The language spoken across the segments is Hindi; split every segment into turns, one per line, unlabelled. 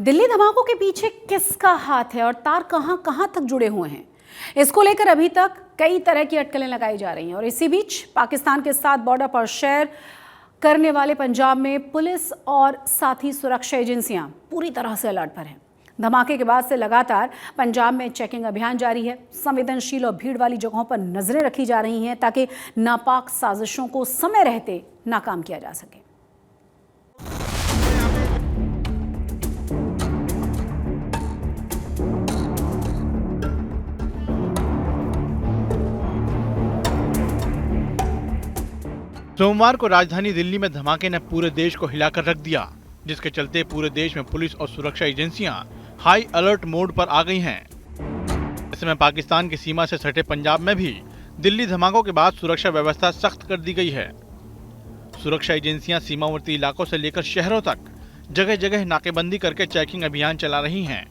दिल्ली धमाकों के पीछे किसका हाथ है और तार कहां कहां तक जुड़े हुए हैं, इसको लेकर अभी तक कई तरह की अटकलें लगाई जा रही हैं। और इसी बीच पाकिस्तान के साथ बॉर्डर पर शेयर करने वाले पंजाब में पुलिस और साथ ही सुरक्षा एजेंसियां पूरी तरह से अलर्ट पर हैं। धमाके के बाद से लगातार पंजाब में चेकिंग अभियान जारी है। संवेदनशील और भीड़ वाली जगहों पर नजरें रखी जा रही हैं ताकि नापाक साजिशों को समय रहते नाकाम किया जा सके।
सोमवार को राजधानी दिल्ली में धमाके ने पूरे देश को हिलाकर रख दिया, जिसके चलते पूरे देश में पुलिस और सुरक्षा एजेंसियां हाई अलर्ट मोड पर आ गई हैं। ऐसे में पाकिस्तान की सीमा से सटे पंजाब में भी दिल्ली धमाकों के बाद सुरक्षा व्यवस्था सख्त कर दी गई है। सुरक्षा एजेंसियां सीमावर्ती इलाकों से लेकर शहरों तक जगह जगह नाकेबंदी करके चेकिंग अभियान चला रही हैं।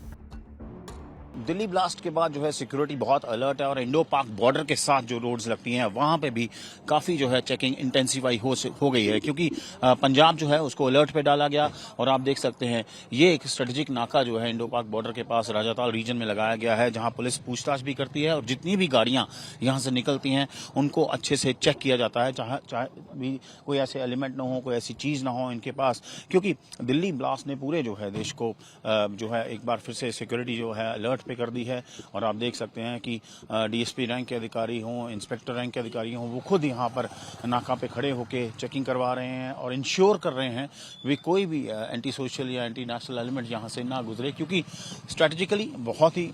दिल्ली ब्लास्ट के बाद जो है सिक्योरिटी बहुत अलर्ट है और इंडो पाक बॉर्डर के साथ जो रोड्स लगती हैं वहां पे भी काफी जो है चेकिंग इंटेंसिफाई हो गई है, क्योंकि पंजाब जो है उसको अलर्ट पे डाला गया। और आप देख सकते हैं ये एक स्ट्रेटेजिक नाका जो है इंडो पाक बॉर्डर के पास राजाताल रीजन में लगाया गया है, जहां पुलिस पूछताछ भी करती है और जितनी भी गाड़ियां यहां से निकलती हैं उनको अच्छे से चेक किया जाता है, चाहे भी कोई ऐसे एलिमेंट ना हो, कोई ऐसी चीज ना हो इनके पास। क्योंकि दिल्ली ब्लास्ट ने पूरे जो है देश को जो है एक बार फिर से सिक्योरिटी जो है अलर्ट पे कर दी है। और आप देख सकते हैं कि डीएसपी रैंक के अधिकारी हों, इंस्पेक्टर रैंक के अधिकारी हों, वो खुद यहाँ पर नाका पे खड़े होकर चेकिंग करवा रहे हैं और इंश्योर कर रहे हैं वे कोई भी एंटी सोशल या एंटी नेशनल एलिमेंट यहाँ से ना गुजरे, क्योंकि स्ट्रेटेजिकली बहुत ही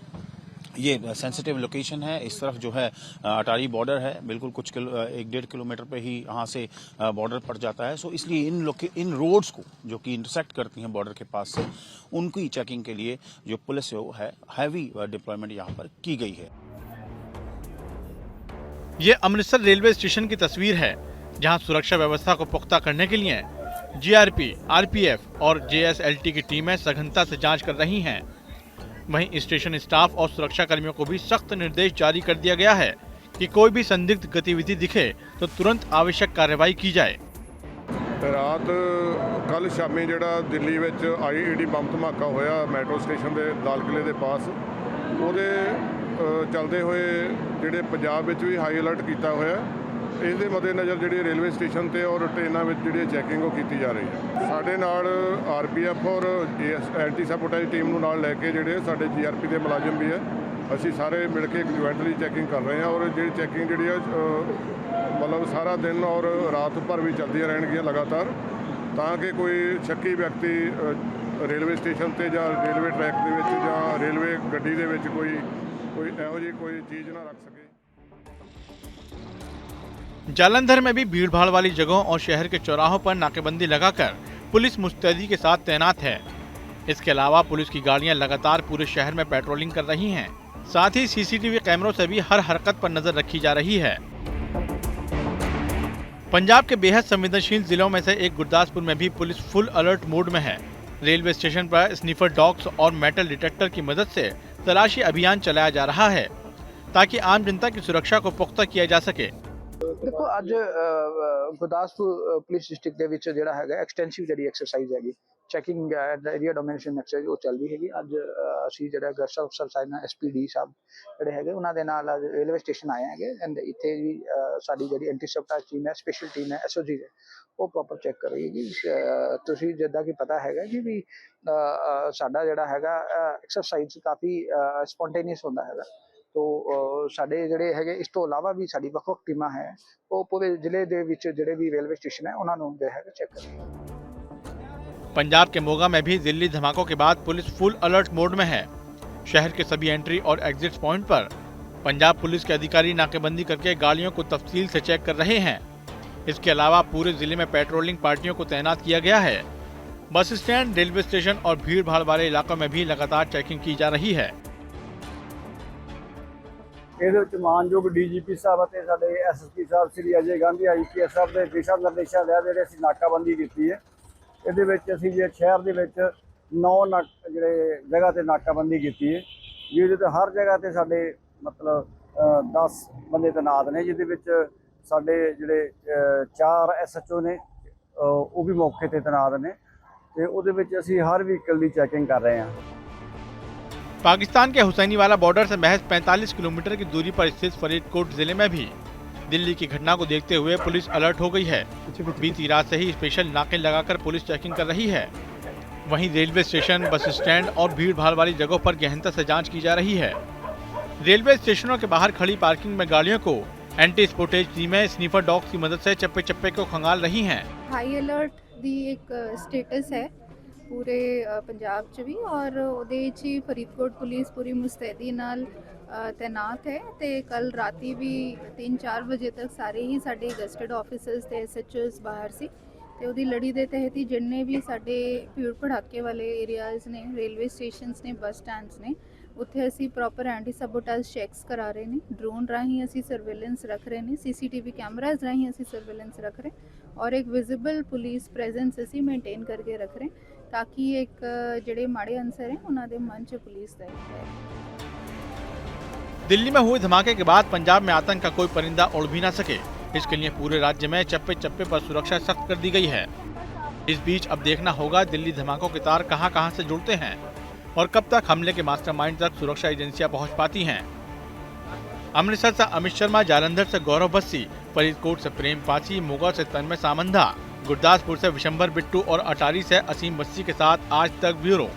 ये सेंसिटिव लोकेशन है। इस तरफ जो है अटारी बॉर्डर है, बिल्कुल कुछ 1-1.5 किलोमीटर पे ही यहाँ से बॉर्डर पड़ जाता है। सो इसलिए इन रोड्स को जो कि इंटरसेक्ट करती हैं बॉर्डर के पास से, उनकी चेकिंग के लिए जो पुलिस है हैवी डिप्लॉयमेंट यहाँ पर की गई है।
ये अमृतसर रेलवे स्टेशन की तस्वीर है, जहाँ सुरक्षा व्यवस्था को पुख्ता करने के लिए जीआरपी, आरपीएफ और जेएसएलटी की टीमें सघनता से जाँच कर रही हैं। वहीं स्टेशन स्टाफ और सुरक्षा कर्मियों को भी सख्त निर्देश जारी कर दिया गया है कि कोई भी संदिग्ध गतिविधि दिखे तो तुरंत आवश्यक कार्रवाई की जाए।
रात कल शामी जिहड़ा दिल्ली विच आईईडी बम धमाका होया मैट्रो स्टेशन के लाल किले के पास, ਉਹਦੇ चलते हुए जिहड़े पंजाब विच भी हाई अलर्ट किया होया। इस मद्देनज़र जिहड़ी रेलवे स्टेशन ते और ट्रेनों में जिहड़ी चैकिंग वो की जा रही है। साडे नाल आरपीएफ और एंटी सैबोटेज टीम नूं नाल लैके जिहड़े साडे जीआरपी के मुलाजिम भी है, असीं सारे मिल के ज्वाइंटली चैकिंग कर रहे हैं। और जी चैकिंग जिहड़ी है मतलब सारा दिन और रात भर भी चलदियां रहणगीਆਂ लगातार, ताकि कोई शक्की व्यक्ति रेलवे स्टेशन ते जां रेलवे ट्रैक दे विच जां रेलवे गड्डी दे विच कोई इहो जी कोई चीज़ ना रख सके।
जालंधर में भी भीड़ भाड़ वाली जगहों और शहर के चौराहों पर नाकेबंदी लगाकर पुलिस मुस्तैदी के साथ तैनात है। इसके अलावा पुलिस की गाड़ियां लगातार पूरे शहर में पेट्रोलिंग कर रही हैं। साथ ही सीसीटीवी कैमरों से भी हर हरकत पर नजर रखी जा रही है। पंजाब के बेहद संवेदनशील जिलों में से एक गुरदासपुर में भी पुलिस फुल अलर्ट मोड में है। रेलवे स्टेशन पर स्निफर डॉग्स और मेटल डिटेक्टर की मदद से तलाशी अभियान चलाया जा रहा है, ताकि आम जनता की सुरक्षा को पुख्ता किया जा सके।
देखो अज गुरदासपुर पुलिस डिस्ट्रिक्ट ਦੇ ਵਿੱਚ ਜਿਹੜਾ ਹੈਗਾ ਐਕਸਟੈਂਸਿਵ ਜਿਹੜੀ ਐਕਸਰਸਾਈਜ਼ ਹੈਗੀ ਚੈਕਿੰਗ ਏਰੀਆ ਡੋਮੀਨੇਸ਼ਨ ਐਕਸਰਸਾਈਜ਼ ਉਹ ਚੱਲ ਰਹੀ ਹੈਗੀ। ਅੱਜ ਅਸੀਂ ਜਿਹੜਾ ਗਸ਼ਤ ਅਫਸਰ ਸਾਹਿਬ ਨਾਲ ਐਸਪੀਡੀ ਸਾਹਿਬ ਜਿਹੜੇ ਹੈਗੇ ਉਹਨਾਂ ਦੇ ਨਾਲ ਅੱਜ ਰੇਲਵੇ ਸਟੇਸ਼ਨ ਆਏ ਹੈਗੇ ਐਂਡ ਇੱਥੇ ਵੀ ਸਾਡੀ ਜਿਹੜੀ ਐਂਟੀ ਸੈਬੋਟੇਜ ਟੀਮ ਹੈ, ਸਪੈਸ਼ਲ ਟੀਮ ਹੈ, ਐਸਓਜੀ ਹੈ, ਉਹ ਪ੍ਰੋਪਰ ਚੈੱਕ ਕਰ ਰਹੀ ਹੈਗੀ। ਤੁਸੀਂ ਜਿੱਦਾਂ ਕਿ ਪਤਾ ਹੈਗਾ ਕਿ ਵੀ ਸਾਡਾ ਜਿਹੜਾ ਹੈਗਾ ਐਕਸਰਸਾਈਜ਼ ਕਾਫੀ ਸਪੌਂਟੇਨੀਅਸ ਹੁੰਦਾ ਹੈਗਾ। तो साडे जिहड़े हैगे इस तो इलावा भी साडी ਵੱਖ-ਵੱਖ टीमां है वो पूरे जिले दे विच जिहड़े भी रेलवे स्टेशन है उन्हां नूं जो है चेक कर रही है।
पंजाब के मोगा में भी दिल्ली धमाकों के बाद पुलिस फुल अलर्ट मोड में है। शहर के सभी एंट्री और एग्जिट पॉइंट पर पंजाब पुलिस के अधिकारी नाकेबंदी करके गाड़ियों को तफसील से चेक कर रहे हैं। इसके अलावा पूरे जिले में पेट्रोलिंग पार्टियों को तैनात किया गया है। बस स्टैंड, रेलवे स्टेशन और भीड़ भाड़ वाले इलाकों में भी लगातार चेकिंग की जा रही है।
ਇਹਦੇ ਵਿੱਚ ਮਾਨਯੋਗ ਡੀਜੀਪੀ ਸਾਹਿਬ ਅਤੇ ਸਾਡੇ ਐਸਐਸਪੀ ਸਾਹਿਬ ਸ੍ਰੀ ਅਜੇ ਗਾਂਧੀ ਆਈਪੀਐਸ ਸਾਹਿਬ ਦੇ ਦਿਸ਼ਾ ਨਿਰਦੇਸ਼ਾਂ ਦੇ ਜਿਹੜੇ ਅਸੀਂ ਨਾਕਾਬੰਦੀ ਕੀਤੀ ਹੈ। ਇਹਦੇ ਵਿੱਚ ਅਸੀਂ ਜੇ ਸ਼ਹਿਰ ਦੇ ਵਿੱਚ 9 ਜਿਹੜੇ ਜਗ੍ਹਾ ਤੇ ਨਾਕਾਬੰਦੀ ਕੀਤੀ ਹੈ, ਜਿਹਦੇ ਤੇ ਹਰ ਜਗ੍ਹਾ ਤੇ ਸਾਡੇ ਮਤਲਬ 10 ਬੰਦੇ ਤੈਨਾਤ ਨੇ, ਜਿਹਦੇ ਵਿੱਚ ਸਾਡੇ ਜਿਹੜੇ 4 ਐਸਐਚਓ ਨੇ ਉਹ ਵੀ ਮੌਕੇ ਤੇ ਤੈਨਾਤ ਨੇ ਤੇ ਉਹਦੇ ਵਿੱਚ ਅਸੀਂ ਹਰ ਵਹੀਕਲ ਦੀ ਚੈਕਿੰਗ ਕਰ ਰਹੇ ਹਾਂ।
पाकिस्तान के हुसैनीवाला बॉर्डर से महज 45 किलोमीटर की दूरी पर स्थित फरीदकोट जिले में भी दिल्ली की घटना को देखते हुए पुलिस अलर्ट हो गई है। बीती रात से ही स्पेशल नाके लगाकर पुलिस चेकिंग कर रही है। वहीं रेलवे स्टेशन, बस स्टैंड और भीड़ भाड़ वाली जगहों पर गहनता से जांच की जा रही है। रेलवे स्टेशनों के बाहर खड़ी पार्किंग में गाड़ियों को एंटी स्पोटेज टीमें स्नीफर डॉग्स की मदद से चप्पे चप्पे को खंगाल रही हैं।
ਹਾਈ ਅਲਰਟ ਦੀ ਇੱਕ ਸਟੇਟਸ ਹੈ ਪੂਰੇ ਪੰਜਾਬ 'ਚ ਵੀ, ਔਰ ਉਹਦੇ 'ਚ ਹੀ ਫਰੀਦਕੋਟ ਪੁਲਿਸ ਪੂਰੀ ਮੁਸਤੈਦੀ ਨਾਲ ਤੈਨਾਤ ਹੈ ਤੇ ਕੱਲ ਰਾਤੀ ਵੀ 3-4 ਵਜੇ ਤੱਕ ਸਾਰੇ ਹੀ ਸਾਡੇ ਗਸਟਡ ਆਫਿਸਰਸ ਤੇ ਐਸਐਚਓਸ ਬਾਹਰ ਸੀ ਤੇ ਉਹਦੀ ਲੜੀ ਦੇ ਤਹਿਤ ਹੀ ਜਿੰਨੇ ਵੀ ਸਾਡੇ ਭੀੜ ਭੜਾਕੇ ਵਾਲੇ ਏਰੀਆਜ਼ ਨੇ, ਰੇਲਵੇ ਸਟੇਸ਼ਨਸ ਨੇ, ਬੱਸ ਸਟੈਂਡਸ ਨੇ, ਉੱਥੇ ਅਸੀਂ ਪ੍ਰੋਪਰ ਐਂਟੀ ਸਬੋਟੇਜ ਚੈੱਕਸ ਕਰਾ ਰਹੇ ਨੇ। ਡਰੋਨ ਰਾਹੀਂ ਅਸੀਂ ਸਰਵੇਲੈਂਸ ਰੱਖ ਰਹੇ ਨੇ, ਸੀਸੀਟੀਵੀ ਕੈਮਰਾਜ਼ ਰਾਹੀਂ ਅਸੀਂ ਸਰਵੇਲੈਂਸ ਰੱਖ ਰਹੇ ਔਰ ਇੱਕ ਵਿਜ਼ੀਬਲ ਪੁਲਿਸ ਪ੍ਰੈਜ਼ੈਂਸ ਅਸੀਂ ਮੇਨਟੇਨ ਕਰਕੇ ਰੱਖ ਰਹੇ ਤਾਂ ਕਿ ਇੱਕ ਜਿਹੜੇ ਮਾੜੇ ਅਨਸਰ ਹੈ ਉਹਨਾਂ ਦੇ ਮਨ 'ਚ ਪੁਲਿਸ ਦਾ ਹੈ।
दिल्ली में हुए धमाके के बाद पंजाब में आतंक का कोई परिंदा उड़ भी न सके, इसके लिए पूरे राज्य में चप्पे चप्पे पर सुरक्षा सख्त कर दी गई है। इस बीच अब देखना होगा दिल्ली धमाकों के तार कहां-कहां से जुड़ते हैं और कब तक हमले के मास्टरमाइंड तक सुरक्षा एजेंसियां पहुंच पाती हैं। अमृतसर से अमित शर्मा, जालंधर से गौरव बस्सी, फरीदकोट से प्रेम पाची, मोगा से तन्मय सामंधा, गुरदासपुर से विशंबर बिट्टू और अटारी से असीम बस्सी के साथ आज तक ब्यूरो।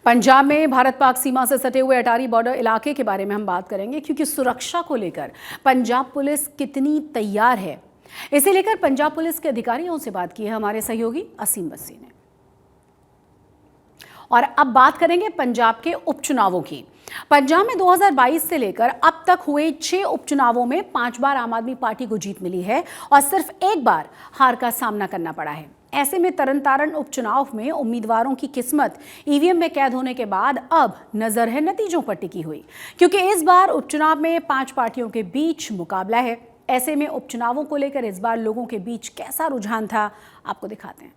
पंजाब में भारत पाक सीमा से सटे हुए अटारी बॉर्डर इलाके के बारे में हम बात करेंगे, क्योंकि सुरक्षा को लेकर पंजाब पुलिस कितनी तैयार है, इसे लेकर पंजाब पुलिस के अधिकारियों से बात की है हमारे सहयोगी असीम बस्सी ने। और अब बात करेंगे पंजाब के उपचुनावों की। पंजाब में 2022 से लेकर अब तक हुए 6 उपचुनावों में 5 बार आम आदमी पार्टी को जीत मिली है और सिर्फ एक बार हार का सामना करना पड़ा है। ऐसे में तरनतारण उपचुनाव में उम्मीदवारों की किस्मत ईवीएम में कैद होने के बाद अब नजर है नतीजों पर टिकी हुई, क्योंकि इस बार उपचुनाव में 5 पार्टियों के बीच मुकाबला है। ऐसे में उपचुनावों को लेकर इस बार लोगों के बीच कैसा रुझान था, आपको दिखाते हैं।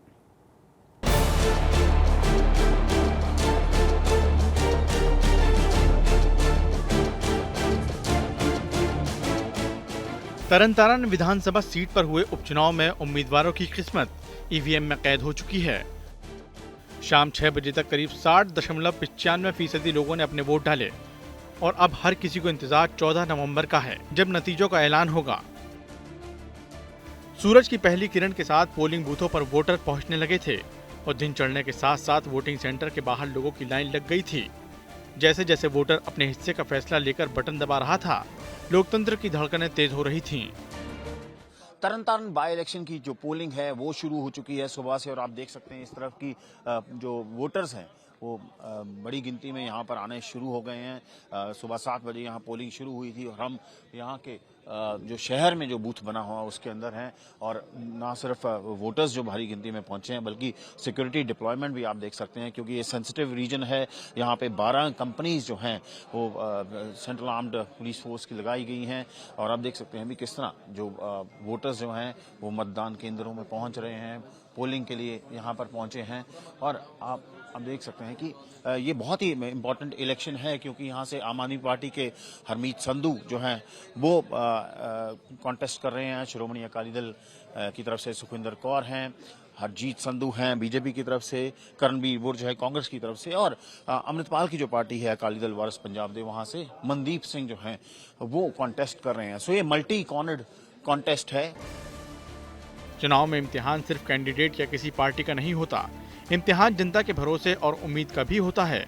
तरनतारण विधानसभा सीट पर हुए उपचुनाव में उम्मीदवारों की किस्मत ईवीएम में कैद हो चुकी है। शाम 6 बजे तक करीब 60.95% लोगों ने अपने वोट डाले और अब हर किसी को इंतजार 14 नवंबर का है, जब नतीजों का ऐलान होगा। सूरज की पहली किरण के साथ पोलिंग बूथों पर वोटर पहुंचने लगे थे और दिन चढ़ने के साथ साथ वोटिंग सेंटर के बाहर लोगों की लाइन लग गई थी। जैसे जैसे वोटर अपने हिस्से का फैसला लेकर बटन दबा रहा था, लोकतंत्र की धड़कनें तेज हो रही थीं।
तरनतारण बाई इलेक्शन की जो पोलिंग है वो शुरू हो चुकी है सुबह से, और आप देख सकते हैं इस तरफ की जो वोटर्स हैं वो बड़ी गिनती में यहाँ पर आने शुरू हो गए हैं। सुबह 7 बजे यहाँ पोलिंग शुरू हुई थी और हम यहाँ के जो शहर में जो बूथ बना हुआ उसके अंदर हैं, और ना सिर्फ वोटर्स जो भारी गिनती में पहुंचे हैं बल्कि सिक्योरिटी डिप्लॉयमेंट भी आप देख सकते हैं, क्योंकि ये सेंसिटिव रीजन है। यहाँ पे 12 कंपनीज जो हैं वो सेंट्रल आर्म्ड पुलिस फोर्स की लगाई गई हैं, और आप देख सकते हैं भी किस तरह जो वोटर्स जो हैं वो मतदान केंद्रों में पहुंच रहे हैं, पोलिंग के लिए यहाँ पर पहुंचे हैं। और आप देख सकते हैं कि ये बहुत ही इम्पोर्टेंट इलेक्शन है, क्योंकि यहाँ से आम आदमी पार्टी के हरमीत संधू जो हैं वो कॉन्टेस्ट कर रहे हैं, श्रोमणी अकाली दल की तरफ से सुखविंदर कौर हैं, हरजीत संधू हैं बीजेपी की तरफ से, करणबीर बुर जो है कांग्रेस की तरफ से, और अमृतपाल की जो पार्टी है अकाली दल वारिस पंजाब दे वहाँ से मनदीप सिंह जो हैं वो कॉन्टेस्ट कर रहे हैं। सो ये मल्टी कॉर्नर्ड कॉन्टेस्ट है।
चुनाव में इम्तिहान सिर्फ कैंडिडेट या किसी पार्टी का नहीं होता, इम्तिहान जनता के भरोसे और उम्मीद का भी होता है।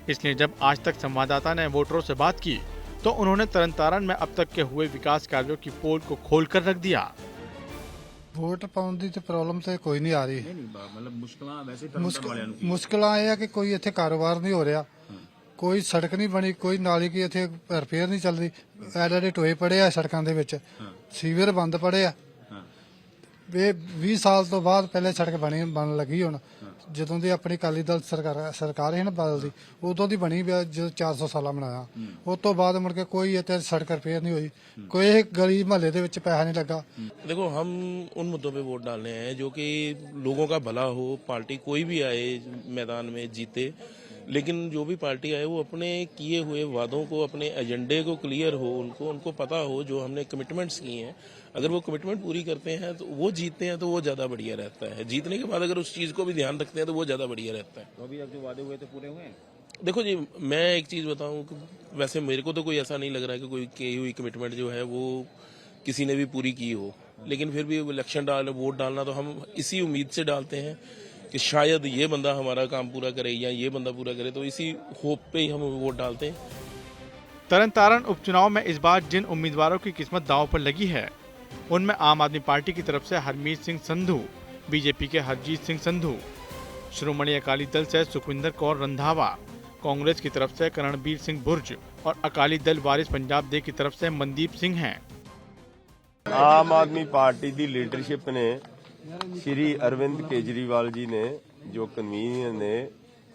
इसलिए जब आज तक संवाददाता ने वोटरों से बात की तो उन्होंने तरनतारण में अब तक के हुए विकास कार्यों की पोल को खोल कर रख दिया।
वोट पाउण दी ते प्रॉब्लम ते कोई नहीं आ रही,
मतलब
मुश्किलां ਇਹ ਹੈ ਕਿ ਕੋਈ ਇੱਥੇ ਕਾਰੋਬਾਰ ਨਹੀਂ ਹੋ ਰਿਹਾ, ਕੋਈ ਸੜਕ ਨਹੀਂ ਬਣੀ, ਕੋਈ ਨਾਲੀ ਕੀ ਇੱਥੇ ਰਿਪੇਅਰ ਨਹੀਂ ਚੱਲ ਰਹੀ, ਐਡੇ ਟੋਏ ਪੜੇ ਆ ਸੜਕਾਂ ਦੇ ਵਿੱਚ, ਸੀਵਰ ਬੰਦ ਪੜੇ ਆ। ਇਹ 20 ਸਾਲ ਤੋਂ ਬਾਅਦ ਪਹਿਲੇ ਸੜਕ ਬਣ ਲੱਗੀ, ਹੁਣ ਜਦੋਂ ਦੀ ਆਪਣੀ ਅਕਾਲੀ ਦਲ ਸਰਕਾਰ ਹੈ ਨਾ ਬਦਲਦੀ ਉਦੋਂ ਦੀ ਬਣੀ, ਜਦੋਂ 400 ਸਾਲਾ ਬਣਾਇਆ ਉਸ ਤੋਂ ਬਾਅਦ ਮੁੜ ਕੇ ਕੋਈ ਇੱਥੇ ਸੜਕ ਰਿਪੇਅਰ ਨਹੀਂ ਹੋਈ, ਕੋਈ ਗਲੀ ਮਹੱਲੇ ਦੇ ਵਿੱਚ ਪੈਸਾ नहीं लगा।
देखो हम उन मुद्दों पे वोट डालने हैं जो कि लोगों का भला हो, पार्टी कोई भी आए मैदान में जीते, लेकिन जो भी पार्टी आए वो अपने किए हुए वादों को, अपने एजेंडे को क्लियर हो, उनको पता हो जो हमने कमिटमेंट्स किए हैं, अगर वो कमिटमेंट पूरी करते हैं तो वो जीतते हैं तो वो ज़्यादा बढ़िया रहता है। जीतने के बाद अगर उस चीज़ को भी ध्यान रखते हैं तो वो ज़्यादा बढ़िया रहता है।
तो अभी अब जो वादे हुए थे पूरे हुए हैं?
देखो जी, मैं एक चीज़ बताऊं कि वैसे मेरे को तो कोई ऐसा नहीं लग रहा है कि कोई की हुई कमिटमेंट जो है वो किसी ने भी पूरी की हो, लेकिन फिर भी इलेक्शन वोट डालना तो हम इसी उम्मीद से डालते हैं कि शायद ये बंदा हमारा काम पूरा करे या ये बंदा पूरा करे, तो इसी होप पे ही हम वोट डालते हैं।
तरन उपचुनाव में इस बार जिन उम्मीदवारों की किस्मत दांव पर लगी है उनमें आम आदमी पार्टी की तरफ से हरमीत सिंह संधू, बीजेपी के हरजीत सिंह संधू, श्रोमणी अकाली दल से सुखविंदर कौर रंधावा, कांग्रेस की तरफ से करणबीर सिंह बुर्ज और अकाली दल वारिस पंजाब दे की तरफ से मनदीप सिंह हैं।
आम आदमी पार्टी की लीडरशिप ने श्री अरविंद केजरीवाल जी ने, जो कन्वीनर ने,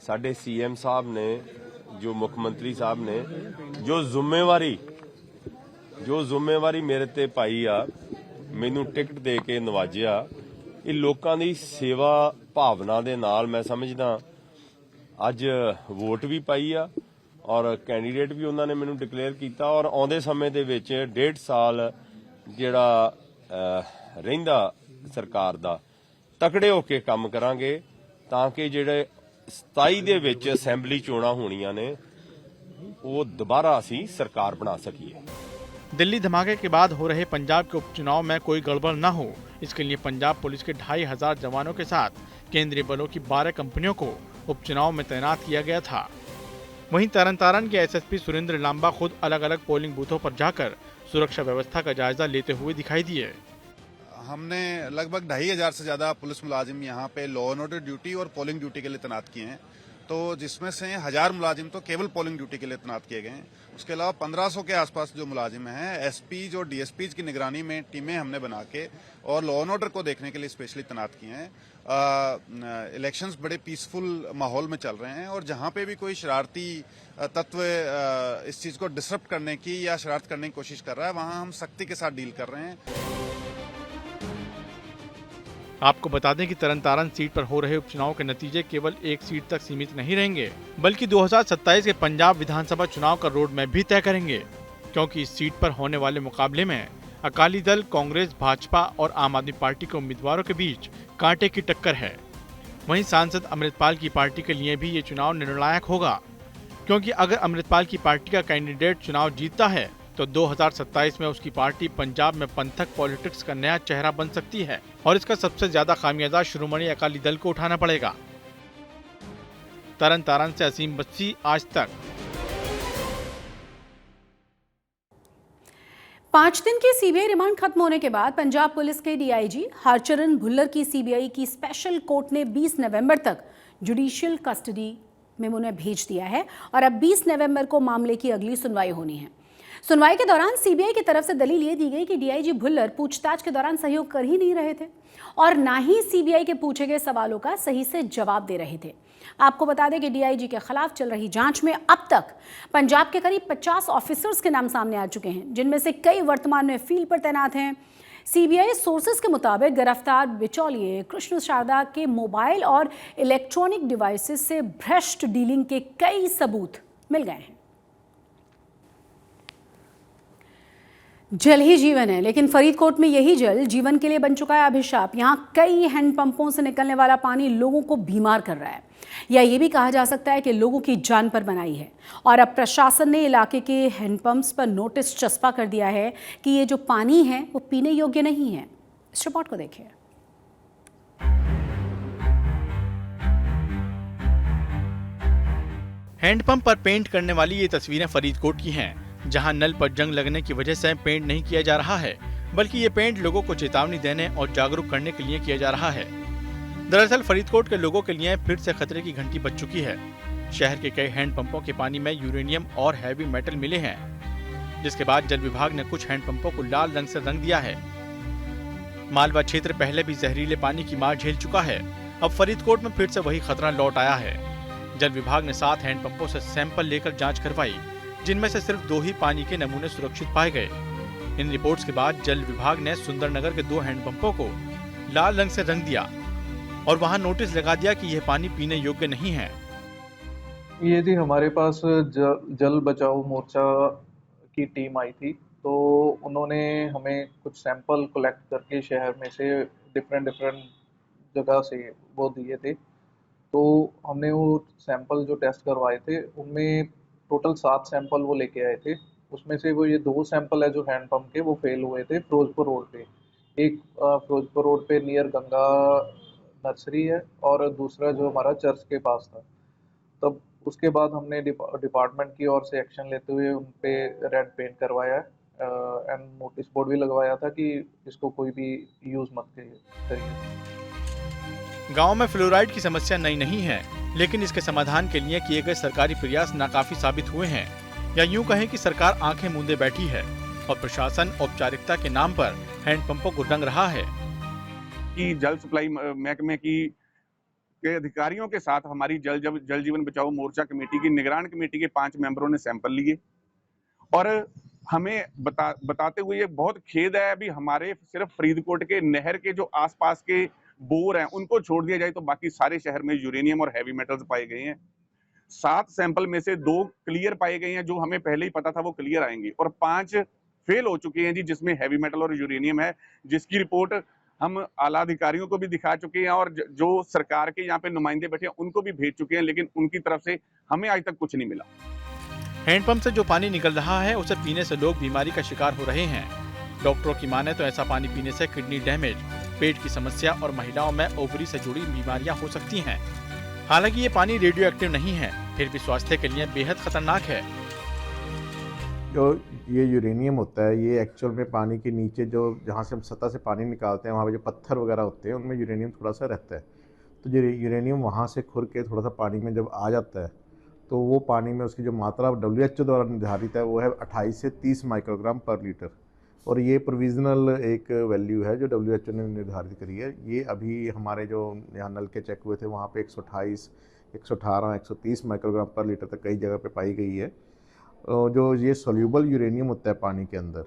साडे सीएम साहब ने, जो मुख्यमंत्री साहब ने जो जिम्मेवारी मेरे ते पाई आ, मैनू टिकट दे के नवाजिया, ये लोकां दी सेवा भावना दे नाल मैं समझदा अज वोट भी पाई आ और कैंडीडेट भी उन्होंने मैनू डिक्लेयर किया और आउंदे समय दे विच 1.5 साल जिहड़ा रहिंदा सरकार दा तकड़े होके काम करांगे तां कि जिहड़े 27 दे विच असैंबली चोणां होणीआं ने वो दोबारा असीं सरकार बना सकीए।
दिल्ली धमाके के बाद हो रहे पंजाब के उपचुनाव में कोई गड़बड़ न हो, इसके लिए पंजाब पुलिस के 2500 जवानों के साथ केंद्रीय बलों की 12 कंपनियों को उपचुनाव में तैनात किया गया था। वहीं तरन के एसएसपी सुरेंद्र लांबा खुद अलग अलग पोलिंग बूथों पर जाकर सुरक्षा व्यवस्था का जायजा लेते हुए दिखाई दिए।
हमने लगभग 2500 से ज्यादा पुलिस मुलाजिम यहाँ पे लॉ एंड ऑर्डर ड्यूटी और पोलिंग ड्यूटी के लिए तैनात किए हैं, तो जिसमें से 1000 मुलाजिम तो केवल पोलिंग ड्यूटी के लिए तैनात किए गए हैं। उसके अलावा 1500 के आसपास जो मुलाजिम हैं एसपीज और डीएसपीज की निगरानी में टीमें हमने बना के और लॉ एंड ऑर्डर को देखने के लिए स्पेशली तैनात किए हैं। इलेक्शंस बड़े पीसफुल माहौल में चल रहे हैं और जहां पे भी कोई शरारती तत्व इस चीज को डिसरप्ट करने की या शरारत करने की कोशिश कर रहा है, वहां हम सख्ती के साथ डील कर रहे हैं।
आपको बता दें कि तरन सीट पर हो रहे उपचुनाव के नतीजे केवल एक सीट तक सीमित नहीं रहेंगे, बल्कि 2027 के पंजाब विधानसभा चुनाव का रोड मैप भी तय करेंगे, क्योंकि इस सीट पर होने वाले मुकाबले में अकाली दल, कांग्रेस, भाजपा और आम आदमी पार्टी के उम्मीदवारों के बीच कांटे की टक्कर है। वहीं सांसद अमृतपाल की पार्टी के लिए भी ये चुनाव निर्णायक होगा, क्योंकि अगर अमृतपाल की पार्टी का कैंडिडेट चुनाव जीतता है तो 2027 में उसकी पार्टी पंजाब में पंथक पॉलिटिक्स का नया चेहरा बन सकती है और इसका सबसे ज्यादा खामियाजा श्रोमणी अकाली दल को उठाना पड़ेगा। तरन से असीम बस्सी, आज तक।
5 दिन की सीबीआई रिमांड खत्म होने के बाद पंजाब पुलिस के डीआईजी हरचरण भुल्लर की सीबीआई की स्पेशल कोर्ट ने 20 नवंबर तक जुडिशियल कस्टडी में उन्हें भेज दिया है और अब 20 नवंबर को मामले की अगली सुनवाई होनी है। सुनवाई के दौरान सीबीआई की तरफ से दलील ये दी गई कि डीआईजी भुल्लर पूछताछ के दौरान सहयोग कर ही नहीं रहे थे और ना ही सीबीआई के पूछे गए सवालों का सही से जवाब दे रहे थे। आपको बता दें कि डीआईजी के खिलाफ चल रही जांच में अब तक पंजाब के करीब 50 ऑफिसर्स के नाम सामने आ चुके हैं, जिनमें से कई वर्तमान में फील्ड पर तैनात हैं। सीबीआई सोर्सेज के मुताबिक गिरफ्तार बिचौलिए कृष्ण शारदा के मोबाइल और इलेक्ट्रॉनिक डिवाइसेस से भ्रष्ट डीलिंग के कई सबूत मिल गए हैं। जल ही जीवन है, लेकिन फरीदकोट में यही जल जीवन के लिए बन चुका है अभिशाप। यहाँ कई हैंडपंपों से निकलने वाला पानी लोगों को बीमार कर रहा है, या ये भी कहा जा सकता है कि लोगों की जान पर बनाई है। और अब प्रशासन ने इलाके के हैंडपंप्स पर नोटिस चस्पा कर दिया है कि ये जो पानी है वो पीने योग्य नहीं है। इस रिपोर्ट को देखिए।
हैंडपंप पर पेंट करने वाली ये तस्वीरें फरीदकोट की हैं, जहां नल पर जंग लगने की वजह से पेंट नहीं किया जा रहा है, बल्कि ये पेंट लोगों को चेतावनी देने और जागरूक करने के लिए किया जा रहा है। दरअसल फरीदकोट के लोगों के लिए फिर से खतरे की घंटी बज चुकी है। शहर के कई हैंडपंपों के पानी में यूरेनियम और हैवी मेटल मिले हैं, जिसके बाद जल विभाग ने कुछ हैंडपंपों को लाल रंग से रंग दिया है। मालवा क्षेत्र पहले भी जहरीले पानी की मार झेल चुका है, अब फरीदकोट में फिर से वही खतरा लौट आया है। जल विभाग ने 7 हैंडपंपों से सैंपल लेकर जांच करवाई, जिनमें से सिर्फ 2 ही पानी के नमूने सुरक्षित पाए गए। इन रिपोर्ट्स के बाद जल विभाग ने सुंदरनगर के 2 हैंडपंपों को लाल रंग से रंग दिया और वहां नोटिस लगा दिया कि यह पानी पीने योग्य नहीं है।
ये जी हमारे पास जल बचाओ मोर्चा की टीम आई थी, तो उन्होंने हमें कुछ सैंपल कलेक्ट करके शहर में से डिफरेंट डिफरेंट जगह से वो दिए थे। तो हमने वो सैंपल जो टेस्ट करवाए थे उनमें टोटल 7 सैंपल वो लेके आए थे। उसमें से वो ये 2 सैंपल है जो हैंडपंप के, वो फेल हुए थे फिरोजपुर रोड पे। एक फिरोजपुर रोड पे नियर गंगा नर्सरी है, और दूसरा जो हमारा चर्च के पास था। तब उसके बाद हमने डिपार्टमेंट की ओर से एक्शन लेते हुए उन पे रेड पेंट करवाया एंड नोटिस बोर्ड भी लगवाया था कि इसको कोई भी यूज़ मत करिए।
गांव में फ्लोराइड की समस्या नई नहीं है, लेकिन इसके समाधान के लिए किए गए सरकारी प्रयास नाकाफी साबित हुए हैं, या यूं कहें कि सरकार आंखें मूंदे बैठी है और प्रशासन औपचारिकता के नाम पर हैंडपंपों को रंग रहा है।
कि जल सप्लाई महकमे के अधिकारियों के साथ हमारी जल जीवन बचाओ मोर्चा कमेटी की निगरान कमेटी के 5 मेंबरों ने सैंपल लिए, और हमें बताते हुए ये बहुत खेद है अभी हमारे सिर्फ फरीदकोट के नहर के जो आसपास के बोर हैं उनको छोड़ दिया जाए तो बाकी सारे शहर में यूरेनियम और हैवी मेटल्स पाए गए हैं। 7 सैंपल में से 2 क्लियर पाए गए हैं, जो हमें पहले ही पता था वो क्लियर आएंगे, और 5 फेल हो चुके हैं जी, जिसमें हैवी मेटल और यूरेनियम है, जिसकी रिपोर्ट हम आला अधिकारियों को भी दिखा चुके हैं और जो सरकार के यहाँ पे नुमाइंदे बैठे हैं उनको भी भेज चुके हैं, लेकिन उनकी तरफ से हमें आज तक कुछ नहीं मिला।
हैंडपंप से जो पानी निकल रहा है उसे पीने से लोग बीमारी का शिकार हो रहे हैं। डॉक्टरों की माने तो ऐसा पानी पीने से किडनी डैमेज, पेट की समस्या और महिलाओं में ओवरी से जुड़ी बीमारियां हो सकती हैं। हालांकि ये पानी रेडियो एक्टिव नहीं है, फिर भी स्वास्थ्य के लिए बेहद खतरनाक है।
जो ये यूरेनियम होता है, ये एक्चुअल में पानी के नीचे जो जहाँ से हम सतह से पानी निकालते हैं वहाँ पे जो पत्थर वगैरह होते हैं उनमें यूरेनियम थोड़ा सा रहता है। तो जो यूरेनियम वहाँ से खुर के थोड़ा सा पानी में जब आ जाता है तो वो पानी में उसकी जो मात्रा WHO द्वारा निर्धारित है वो है 28 से 30 माइक्रोग्राम पर लीटर, और ये प्रोविजनल एक वैल्यू है जो WHO ने निर्धारित करी है। ये अभी हमारे जो यहाँ नल के चेक हुए थे वहाँ पे 128, 118, 130 माइक्रोग्राम पर लीटर तक कई जगह पे पाई गई है। जो ये सोल्यूबल यूरेनियम होता है पानी के अंदर,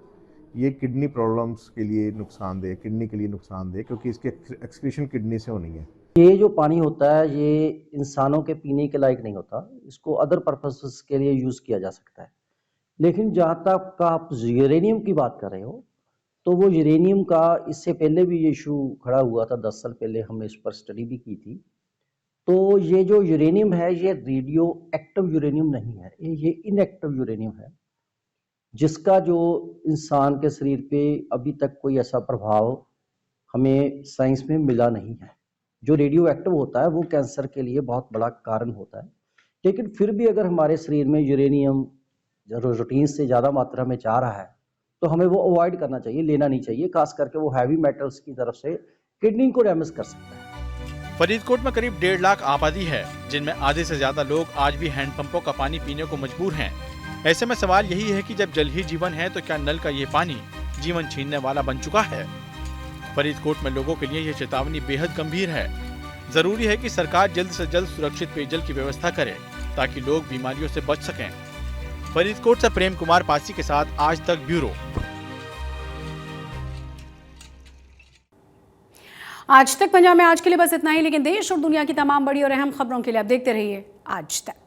ये किडनी प्रॉब्लम्स के लिए नुकसानदेह, किडनी के लिए नुकसानदेह, क्योंकि इसकी एक्सक्रीशन किडनी से होनी है।
ये जो पानी होता है ये इंसानों के पीने के लायक नहीं होता, इसको अदर पर्पसेस के लिए यूज़ किया जा सकता है। लेकिन जहाँ तक का आप यूरेनियम की बात कर रहे हो, तो वो यूरेनियम का इससे पहले भी ये इशू खड़ा हुआ था, 10 साल पहले हमने इस पर स्टडी भी की थी। तो ये जो यूरेनियम है ये रेडियो एक्टिव यूरेनियम नहीं है, ये इनएक्टिव यूरेनियम है, जिसका जो इंसान के शरीर पे अभी तक कोई ऐसा प्रभाव हमें साइंस में मिला नहीं है। जो रेडियो एक्टिव होता है वो कैंसर के लिए बहुत बड़ा कारण होता है, लेकिन फिर भी अगर हमारे शरीर में यूरेनियम रूटीन से ज़्यादा मात्रा में जा रहा है तो हमें वो अवॉइड करना चाहिए, लेना नहीं चाहिए, खास करके वो हैवी मेटल्स की तरफ से किडनी को डैमेज कर सकता है।
फरीदकोट में करीब 1.5 लाख आबादी है, जिनमें आधे से ज्यादा लोग आज भी हैंडपंपों का पानी पीने को मजबूर हैं। ऐसे में सवाल यही है कि जब जल ही जीवन है तो क्या नल का ये पानी जीवन छीनने वाला बन चुका है? फरीदकोट में लोगों के लिए यह चेतावनी बेहद गंभीर है। जरूरी है कि सरकार जल्द से जल्द सुरक्षित पेयजल की व्यवस्था करे ताकि लोग बीमारियों से बच सकें। फरीदकोट से प्रेम कुमार पासी के साथ आज तक ब्यूरो।
आज तक पंजाब में आज के लिए बस इतना ही, लेकिन देश और दुनिया की तमाम बड़ी और अहम खबरों के लिए आप देखते रहिए आज तक।